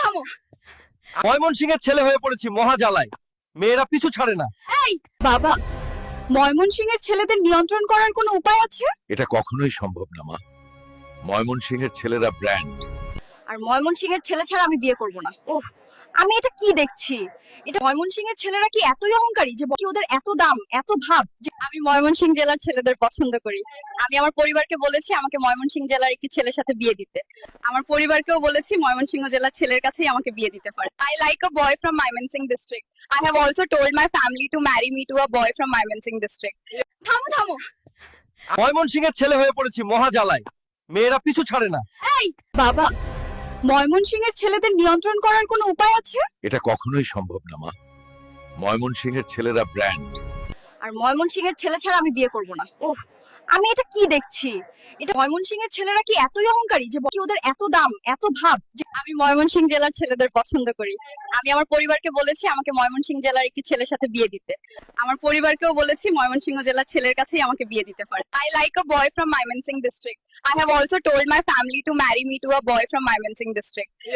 থামো। ময়মনসিংহের ছেলে হয়ে পড়েছি মহা জ্বালায়, মেয়েরা পিছু ছাড়ে না। এই বাবা, ময়মনসিংহের ছেলেদের নিয়ন্ত্রণ করার কোনো উপায় আছে? এটা কখনোই সম্ভব না মা। ময়মনসিংহের ছেলেরা ব্র্যান্ড। আর ময়মনসিংহের ছেলে ছাড়া আমি বিয়ে করব না। ওহ, আমি এটা কি দেখছি? এটা ময়মনসিংহের ছেলেরা কি এতই অহংকারী যে কি ওদের এত দাম, এত ভাব? যে আমি ময়মনসিংহ জেলার ছেলেদের পছন্দ করি। আমি আমার পরিবারকে বলেছি আমাকে ময়মনসিংহ জেলার একটি ছেলের সাথে বিয়ে দিতে। আমার পরিবারকেও বলেছি ময়মনসিংহ জেলার ছেলের কাছেই আমাকে বিয়ে দিতে পারে। I like a boy from Mymensingh district. I have also told my family to marry me to a boy from Mymensingh district. থামো থামো। ময়মনসিংহের ছেলে হয়ে পড়েছি মহা জ্বালায়, মেয়েরা পিছু ছাড়ে না। এই বাবা, ময়মনসিংহের ছেলেদের নিয়ন্ত্রণ করার কোনো উপায় আছে? এটা কখনোই সম্ভব না মা। ময়মনসিংহের ছেলেরা ব্র্যান্ড। আর ময়মনসিংহের ছেলে ছাড়া আমি বিয়ে করব না। ওহ, আমি এটা কি দেখছি? এটা ময়মনসিংহের ছেলেরা কি এতই অহংকারী যে কি ওদের এত দাম, এত ভাব? যে আমি ময়মনসিংহ জেলার ছেলেদের পছন্দ করি। আমি আমার পরিবারকে বলেছি আমাকে ময়মনসিংহ জেলার একটি ছেলের সাথে বিয়ে দিতে। আমার পরিবারকেও বলেছি ময়মনসিংহ জেলার ছেলের কাছেই আমাকে বিয়ে দিতে পারে। I like a boy from Mymensingh district. I have also told my family to marry me to a boy from Mymensingh district.